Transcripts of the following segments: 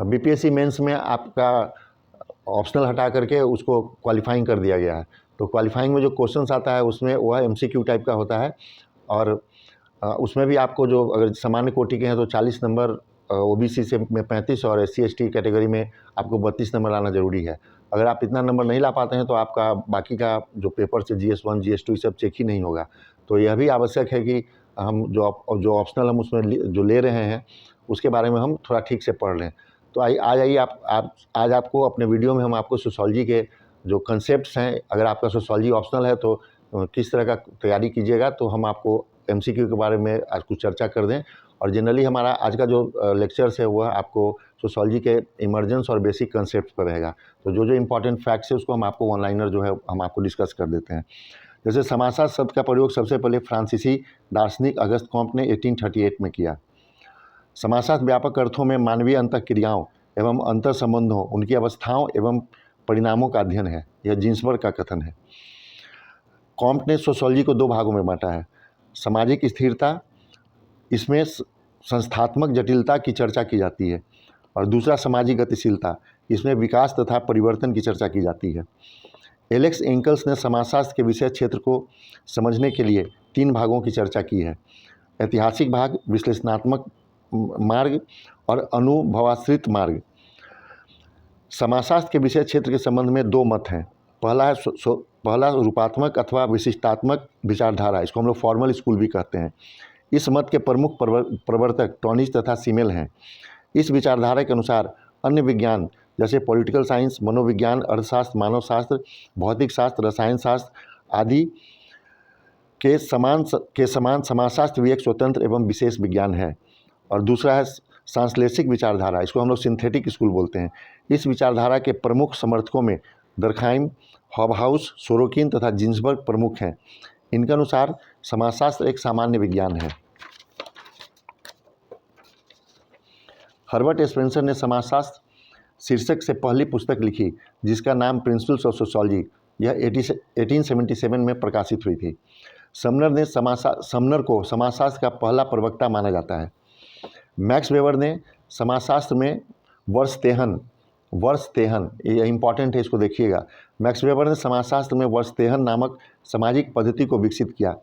BPSC mains में आपका optional हटा करके उसको क्वालिफाइंग कर दिया गया है। तो क्वालिफाइंग में जो क्वेश्चंस आता है उसमें वह एमसीक्यू टाइप का होता है, और उसमें भी आपको जो अगर सामान्य कोटि के हैं तो 40 नंबर, ओबीसी से में 35 और एससी एसटी कैटेगरी में आपको 32 नंबर लाना ज़रूरी है। अगर आप इतना नंबर नहीं ला पाते हैं तो आपका बाकी का जो पेपर से GS1 GS2 ये सब चेक ही नहीं होगा। तो यह भी आवश्यक है कि हम जो ऑप्शनल हम उसमें जो ले रहे हैं उसके बारे में हम थोड़ा ठीक से पढ़ लें। तो आज आइए आज आपको अपने वीडियो में हम आपको सोशियोलॉजी के जो कंसेप्ट्स हैं, अगर आपका सोशियोलॉजी ऑप्शनल है तो किस तरह का तैयारी कीजिएगा, तो हम आपको एमसीक्यू के बारे में आज कुछ चर्चा कर दें। और जनरली हमारा आज का जो लेक्चर्स है वह आपको सोशियोलॉजी के इमर्जेंस और बेसिक कंसेप्ट पर रहेगा। तो जो इम्पॉर्टेंट फैक्ट्स है उसको हम आपको ऑनलाइनर जो है हम आपको डिस्कस कर देते हैं। जैसे समासात शब्द का प्रयोग सबसे पहले फ्रांसीसी दार्शनिक अगस्त कॉम्ट ने 1838 में किया। समासात व्यापक अर्थों में मानवीय अंतःक्रियाओं एवं अंतर संबंधों, उनकी अवस्थाओं एवं परिणामों का अध्ययन है। यह जिन्सबर्ग का कथन है। कॉम्ट ने सोशियोलॉजी को 2 भागों में बांटा है। सामाजिक स्थिरता, इसमें संस्थात्मक जटिलता की चर्चा की जाती है, और दूसरा सामाजिक गतिशीलता, इसमें विकास तथा परिवर्तन की चर्चा की जाती है। एलेक्स एंकल्स ने समाजशास्त्र के विषय क्षेत्र को समझने के लिए 3 भागों की चर्चा की है। ऐतिहासिक भाग, विश्लेषणात्मक मार्ग और अनुभवाश्रित मार्ग। समाजशास्त्र के विषय क्षेत्र के संबंध में 2 मत हैं। पहला रूपात्मक अथवा विशिष्टात्मक विचारधारा, इसको हम लोग फॉर्मल स्कूल भी कहते हैं। इस मत के प्रमुख प्रवर्तक टॉनिस तथा सीमेल हैं। इस विचारधारा के अनुसार अन्य विज्ञान जैसे पॉलिटिकल साइंस, मनोविज्ञान, अर्थशास्त्र, मानव शास्त्र, भौतिक शास्त्र, रसायन शास्त्र आदि के समान समाजशास्त्र भी एक स्वतंत्र एवं विशेष विज्ञान है। और दूसरा है सांश्लेषिक विचारधारा, इसको हम लोग सिंथेटिक स्कूल बोलते हैं। इस विचारधारा के प्रमुख समर्थकों में दर्खाइम, हॉबहाउस, सोरोकिन तथा जिन्सबर्ग प्रमुख हैं। इनके अनुसार समाजशास्त्र एक सामान्य विज्ञान है। हर्बर्ट स्पेंसर ने समाजशास्त्र शीर्षक से पहली पुस्तक लिखी, जिसका नाम प्रिंसिपल्स ऑफ सोशियोलॉजी, यह 1877 में प्रकाशित हुई थी। समनर को समाजशास्त्र का पहला प्रवक्ता माना जाता है। मैक्स वेबर ने समाजशास्त्र में वर्षतेहन, ये इम्पॉर्टेंट है, इसको देखिएगा। मैक्स वेबर ने समाजशास्त्र में वर्षतेहन नामक सामाजिक पद्धति को विकसित किया।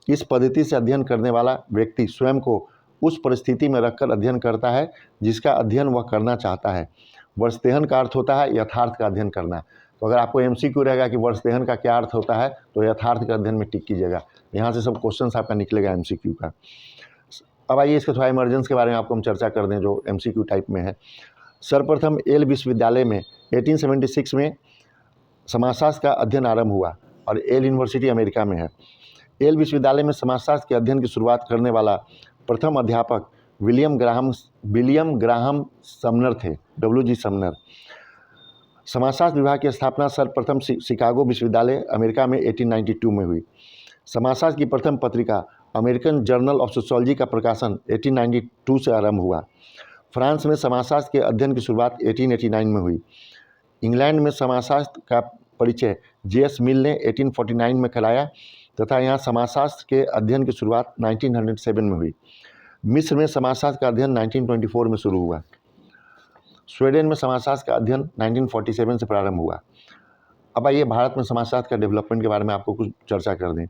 इस पद्धति से अध्ययन करने वाला व्यक्ति स्वयं को उस परिस्थिति में रखकर अध्ययन करता है जिसका अध्ययन वह करना चाहता है। वर्षतेहन का अर्थ होता है यथार्थ का अध्ययन करना। तो अगर आपको एमसीक्यू रहेगा कि वर्षतेहन का क्या अर्थ होता है, तो यथार्थ के अध्ययन में टिक कीजिएगा। यहाँ से सब क्वेश्चन आपका निकलेगा एमसीक्यू का। अब आइए इसके थोड़ा इमर्जेंस के बारे में आपको हम चर्चा कर दें, जो एमसीक्यू टाइप में है। सर्वप्रथम येल विश्वविद्यालय में 1876 में समाजशास्त्र का अध्ययन आरंभ हुआ, और येल यूनिवर्सिटी अमेरिका में है। येल विश्वविद्यालय में समाजशास्त्र के अध्ययन की शुरुआत करने वाला प्रथम अध्यापक विलियम ग्राहम समनर थे, WG समनर। समाजशास्त्र विभाग की स्थापना सर्वप्रथम शिकागो विश्वविद्यालय अमेरिका में 1892 में हुई। समाजशास्त्र की प्रथम पत्रिका अमेरिकन जर्नल ऑफ सोशियोलॉजी का प्रकाशन 1892 से आरंभ हुआ। फ्रांस में समाजशास्त्र के अध्ययन की शुरुआत 1889 में हुई। इंग्लैंड में समाजशास्त्र का परिचय JS मिल ने 1849 में कराया तथा यहाँ समाजशास्त्र के अध्ययन की शुरुआत 1907 में हुई। मिस्र में समाजशास्त्र का अध्ययन 1924 में शुरू हुआ। स्वीडन में समाजशास्त्र का अध्ययन 1947 से प्रारंभ हुआ। अब आइए भारत में समाजशास्त्र का डेवलपमेंट के बारे में आपको कुछ चर्चा कर दें।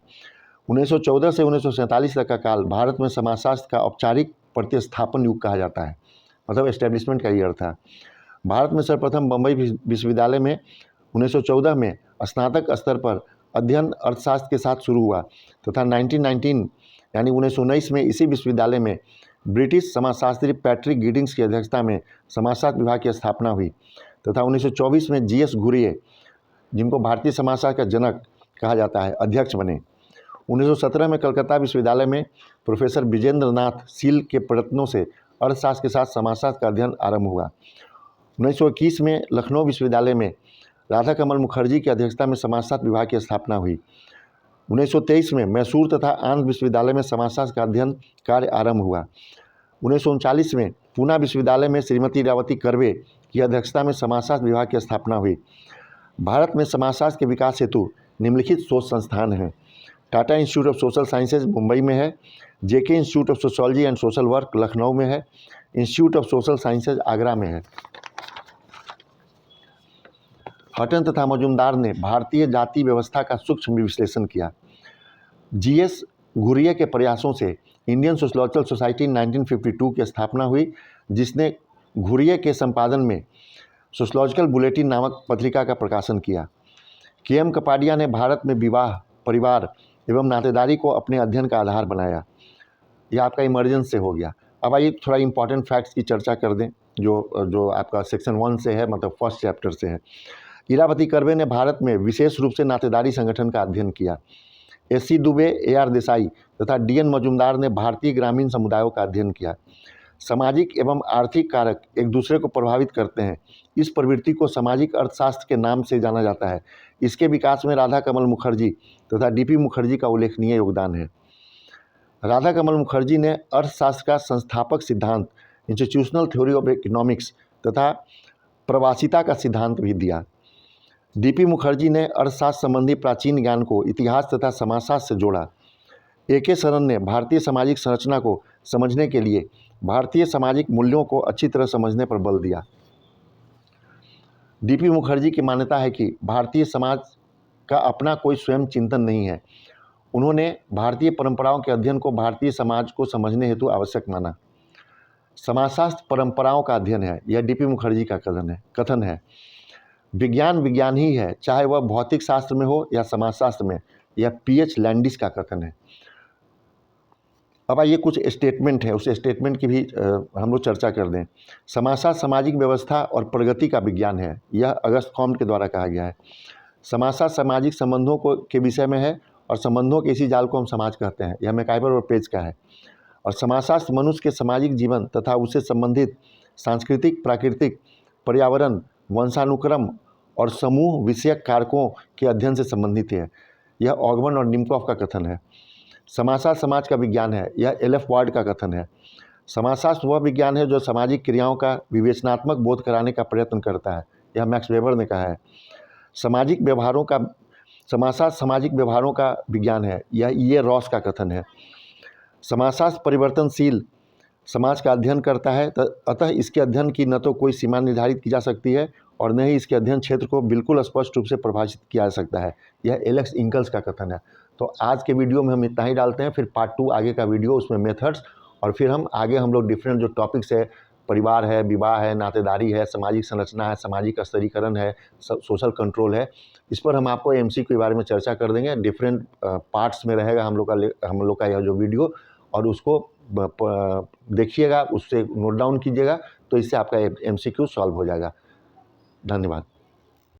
1914 से 1947 तक का काल भारत में समाजशास्त्र का औपचारिक प्रतिस्थापन युग कहा जाता है, मतलब एस्टेब्लिशमेंट का ईयर था। भारत में सर्वप्रथम बम्बई विश्वविद्यालय में 1914 में स्नातक स्तर पर अध्ययन अर्थशास्त्र के साथ शुरू हुआ तथा 1919 यानी 1919 में इसी विश्वविद्यालय में ब्रिटिश समाजशास्त्री पैट्रिक गिडिंग्स की अध्यक्षता में समाजशास्त्र विभाग की स्थापना हुई तथा 1924 में GS घुरिये, जिनको भारतीय समाजशास्त्र का जनक कहा जाता है, अध्यक्ष बने। 1917 में कलकत्ता विश्वविद्यालय में प्रोफेसर विजेंद्र नाथ सील के प्रयत्नों से अर्थशास्त्र के साथ समाजशास्त्र का अध्ययन आरंभ हुआ। 1921 में लखनऊ विश्वविद्यालय में राधा कमल मुखर्जी की अध्यक्षता में समाजशास्त्र विभाग की स्थापना हुई। 1923 में मैसूर तथा आंध्र विश्वविद्यालय में समाजशास्त्र का अध्ययन कार्य आरंभ हुआ। 1939 में पूना विश्वविद्यालय में श्रीमती इरावती कर्वे की अध्यक्षता में समाजशास्त्र विभाग की स्थापना हुई। भारत में समाजशास्त्र के विकास हेतु निम्नलिखित शोध संस्थान हैं। Tata institute of social sciences Mumbai में है, JK institute of sociology and social work Lucknow में है, institute of social sciences Agra में है। हटन तथा मजुमदार ने भारतीय जाति व्यवस्था का सूक्ष्म विश्लेषण किया। जीएस घुरिये के प्रयासों से इंडियन सोशलॉजिकल सोसाइटी 1952 की स्थापना हुई, जिसने घुरिये के संपादन में सोशलॉजिकल बुलेटिन नामक पत्रिका का प्रकाशन किया। के.एम. कपाडिया ने भारत में विवाह, परिवार एवं नातेदारी को अपने अध्ययन का आधार बनाया। यह आपका इमर्जेंस से हो गया। अब आइए थोड़ा इंपॉर्टेंट फैक्ट्स की चर्चा कर दें, जो आपका सेक्शन 1 से है, मतलब फर्स्ट चैप्टर से है। इरावती कर्वे ने भारत में विशेष रूप से नातेदारी संगठन का अध्ययन किया। एस.सी. दुबे, ए.आर. देसाई तथा डी.एन. मजुमदार ने भारतीय ग्रामीण समुदायों का अध्ययन किया। सामाजिक एवं आर्थिक कारक एक दूसरे को प्रभावित करते हैं। इस प्रवृत्ति को सामाजिक अर्थशास्त्र के नाम से जाना जाता है। इसके विकास में राधा कमल मुखर्जी तथा डी.पी. मुखर्जी का उल्लेखनीय योगदान है। राधा कमल मुखर्जी ने अर्थशास्त्र का संस्थापक सिद्धांत, इंस्टीट्यूशनल थ्योरी ऑफ इकोनॉमिक्स तथा प्रवासिता का सिद्धांत भी दिया। डी.पी. मुखर्जी ने अर्थशास्त्र संबंधी प्राचीन ज्ञान को इतिहास तथा समाजशास्त्र से जोड़ा। ए.के. शरण ने भारतीय सामाजिक संरचना को समझने के लिए भारतीय सामाजिक मूल्यों को अच्छी तरह समझने पर बल दिया। डी.पी. मुखर्जी की मान्यता है कि भारतीय समाज का अपना कोई स्वयं चिंतन नहीं है। उन्होंने भारतीय परंपराओं के अध्ययन को भारतीय समाज को समझने हेतु आवश्यक माना। समाजशास्त्र परंपराओं का अध्ययन है, यह डी.पी. मुखर्जी का कथन है। विज्ञान विज्ञान ही है, चाहे वह भौतिक शास्त्र में हो या समाजशास्त्र में, यह पी.एच. लैंडिस का कथन है। अब आइए कुछ स्टेटमेंट है, उस स्टेटमेंट की भी हम लोग चर्चा कर दें। समाजशास्त्र सामाजिक व्यवस्था और प्रगति का विज्ञान है, यह अगस्त कॉम्ट के द्वारा कहा गया है। समाजशास्त्र सामाजिक संबंधों के विषय में है और संबंधों के इसी जाल को हम समाज कहते हैं, यह मैकाइवर और पेज का है। और समाजशास्त्र मनुष्य के सामाजिक जीवन तथा उससे संबंधित सांस्कृतिक, प्राकृतिक, पर्यावरण, वंशानुक्रम और समूह विषयक कारकों के अध्ययन से संबंधित है, यह ऑगबर्न और निमकॉफ का कथन है। समाजशास्त्र समाज का विज्ञान है, यह एल.एफ. वार्ड का कथन है। समाजशास्त्र वह विज्ञान है जो सामाजिक क्रियाओं का विवेचनात्मक बोध कराने का प्रयत्न करता है, यह मैक्स वेबर ने कहा है। समाजशास्त्र सामाजिक व्यवहारों का विज्ञान है, यह ई.ए. रॉस का कथन है। समाजशास्त्र परिवर्तनशील समाज का अध्ययन करता है, अतः इसके अध्ययन की न तो कोई सीमा निर्धारित की जा सकती है और न ही इसके अध्ययन क्षेत्र को बिल्कुल स्पष्ट रूप से परिभाषित किया जा सकता है, यह एलेक्स इंकल्स का कथन है। तो आज के वीडियो में हम इतना ही डालते हैं, फिर पार्ट 2 आगे का वीडियो, उसमें मेथड्स, और फिर हम लोग डिफरेंट जो टॉपिक्स है, परिवार है, विवाह है, नातेदारी है, सामाजिक संरचना है, सामाजिक स्तरीकरण है, सोशल कंट्रोल है, इस पर हम आपको एमसीक्यू के बारे में चर्चा कर देंगे। डिफरेंट पार्ट्स में रहेगा हम लोग का यह जो वीडियो, और उसको देखिएगा, उससे नोट डाउन कीजिएगा, तो इससे आपका एमसीक्यू सॉल्व हो जाएगा। धन्यवाद।